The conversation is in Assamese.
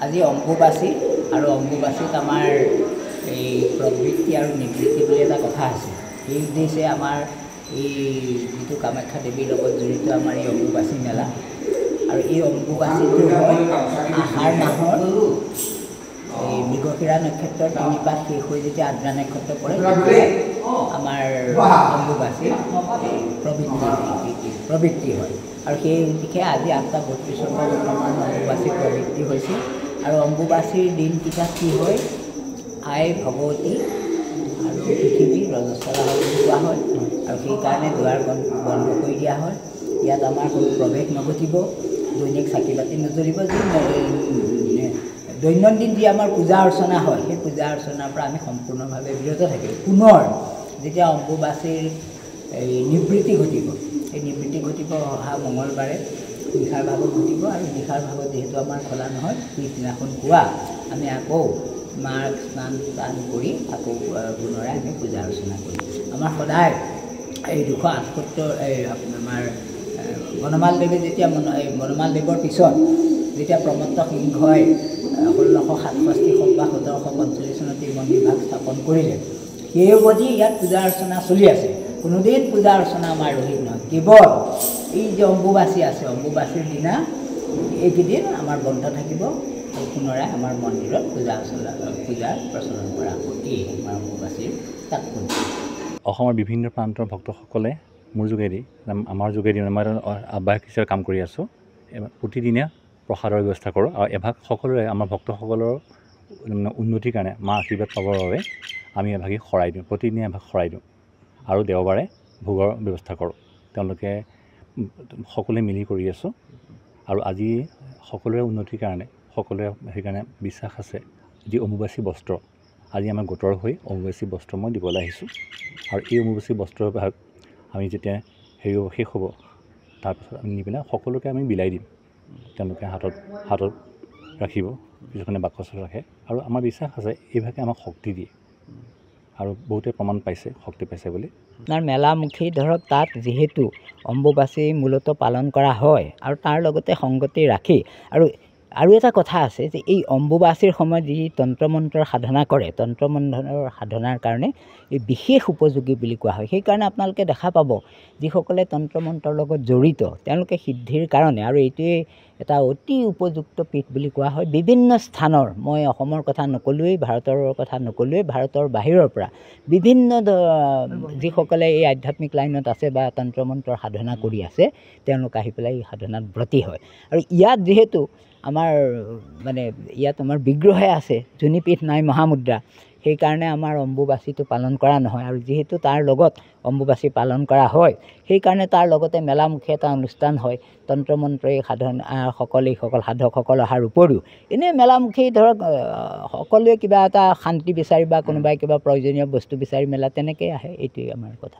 আজি অম্বুবাচী আৰু অম্বুবাচীত আমাৰ এই প্ৰবৃত্তি আৰু নিবৃত্তি বুলি এটা কথা আছে। এই উদ্দেশ্যে আমাৰ এই যিটো কামাখ্যা দেৱীৰ লগত জড়িত আমাৰ এই অম্বুবাচী মেলা আৰু এই অম্বুবাচীটো হয় আহাৰ মাহৰ এই মৃগশিৰা নক্ষত্ৰৰ 3 পাত শেষ হৈ যেতিয়া আদ্ৰা নক্ষত্ৰ পৰে আমাৰ অম্বুবাচী প্ৰবৃত্তি হয় আৰু সেই দিশে আজি 8:32 পৰা বৰ্তমান অম্বুবাচী প্ৰবৃত্তি হৈছে আৰু অম্বুবাচীৰ দিনকেইটা কি হয় আই ভগৱতী আৰু পৃথিৱী ৰজস্বলা বুলি কোৱা হয় আৰু সেইকাৰণে দুৱাৰ বন্ধ কৰি দিয়া হয়। ইয়াত আমাৰ কোনো প্ৰৱেশ নঘটিব, দৈনিক চাকি বাতি নজ্বলিব। দৈনন্দিন যি আমাৰ পূজা অৰ্চনা হয় সেই পূজা অৰ্চনাৰ পৰা আমি সম্পূৰ্ণভাৱে বিৰত থাকিম। পুনৰ যেতিয়া অম্বুবাচীৰ এই নিবৃত্তি ঘটিব, এই নিবৃত্তি ঘটিব অহা মঙলবাৰে নিশাৰ ভাগত ঘটিব আৰু নিশাৰ ভাগত যিহেতু আমাৰ খোলা নহয়, পিছদিনাখন পুৱা আমি আকৌ মাৰ স্নান কৰি আকৌ পুনৰাই আমি পূজা অৰ্চনা কৰিম। আমাৰ সদায় এই 278 এই আমাৰ বনমাল দেৱে যেতিয়া বনমাল দেৱৰ পিছত যেতিয়া প্ৰমত্ত সিংহই 1667 হওক বা 1745 চনত এই মন্দিৰভাগ স্থাপন কৰিলে, সেই অৱধি ইয়াত পূজা অৰ্চনা চলি আছে। কোনোদিন পূজা অৰ্চনা আমাৰ ৰহিত নহয়। কেৱল এই যে অম্বুবাচী আছে, অম্বুবাচীৰ দিনা এইকেইদিন আমাৰ বন্ধ থাকিব আৰু পুনৰাই আমাৰ মন্দিৰত পূজাৰ প্ৰচলন কৰা হ'ব। এই আমাৰ অম্বুবাচীৰ তাৎপৰ্য। অসমৰ বিভিন্ন প্ৰান্তৰ ভক্তসকলে মোৰ যোগেদি আমাৰ যোগেদি মই আহ্বায়ক হিচাপে কাম কৰি আছোঁ। প্ৰতিদিনে প্ৰসাদৰ ব্যৱস্থা কৰোঁ আৰু এভাগ সকলোৰে আমাৰ ভক্তসকলৰ উন্নতিৰ কাৰণে মাৰ আশীৰ্বাদ পাবৰ বাবে আমি এভাগি শৰাই দিওঁ, প্ৰতিদিনে এভাগ শৰাই দিওঁ আৰু দেওবাৰে ভোগৰ ব্যৱস্থা কৰোঁ। তেওঁলোকে সকলোৱে মিলি কৰি আছোঁ আৰু আজি সকলোৰে উন্নতিৰ কাৰণে সকলোৰে সেইকাৰণে বিশ্বাস আছে যি অম্বুবাচী বস্ত্ৰ আজি আমাৰ গোটৰ হৈ অম্বুবাচী বস্ত্ৰ মই দিবলৈ আহিছোঁ আৰু এই অম্বুবাচী বস্ত্ৰৰ ভাগ আমি যেতিয়া শেষ হ'ব তাৰপিছত আমি নি পেলাই সকলোকে আমি বিলাই দিম। তেওঁলোকে হাতত ৰাখিব, কিছুমানে বাকচত ৰাখে আৰু আমাৰ বিশ্বাস আছে এইভাগে আমাক শক্তি দিয়ে আৰু বহুতে প্ৰমাণ পাইছে শক্তি পাইছে বুলি। আপোনাৰ মেলামুখী ধৰক তাত যিহেতু অম্বুবাচী মূলতঃ পালন কৰা হয় আৰু তাৰ লগতে সংগতি ৰাখি আৰু এটা কথা আছে যে এই অম্বুবাচীৰ সময়ত যি তন্ত্ৰ মন্ত্ৰৰ সাধনা কৰে, তন্ত্ৰ মন্ত্ৰৰ সাধনাৰ কাৰণে এই বিশেষ উপযোগী বুলি কোৱা হয়। সেইকাৰণে আপোনালোকে দেখা পাব যিসকলে তন্ত্ৰ মন্ত্ৰৰ লগত জড়িত তেওঁলোকে সিদ্ধিৰ কাৰণে, আৰু এইটোৱে এটা অতি উপযুক্ত পীঠ বুলি কোৱা হয়। বিভিন্ন স্থানৰ, মই অসমৰ কথা নকলোৱেই, ভাৰতৰ কথা নকলোৱেই, ভাৰতৰ বাহিৰৰ পৰা বিভিন্ন যিসকলে এই আধ্যাত্মিক লাইনত আছে বা তন্ত্ৰ মন্ত্ৰৰ সাধনা কৰি আছে তেওঁলোক আহি পেলাই এই সাধনাত ব্ৰতী হয়। আৰু ইয়াত যিহেতু আমাৰ ইয়াত আমাৰ বিগ্ৰহে আছে, যোনীপীঠ নাই মহামুদ্ৰা, সেইকাৰণে আমাৰ অম্বুবাচীটো পালন কৰা নহয়। আৰু যিহেতু তাৰ লগত অম্বুবাচী পালন কৰা হয় সেইকাৰণে তাৰ লগতে মেলামুখী এটা অনুষ্ঠান হয়। তন্ত্ৰ মন্ত্ৰ এই সকল সাধকসকল অহাৰ উপৰিও এনেই মেলামুখী ধৰক সকলোৱে কিবা এটা শান্তি বিচাৰি বা কোনোবাই কিবা প্ৰয়োজনীয় বস্তু বিচাৰি মেলা তেনেকৈ আহে। এইটোৱেই আমাৰ কথা।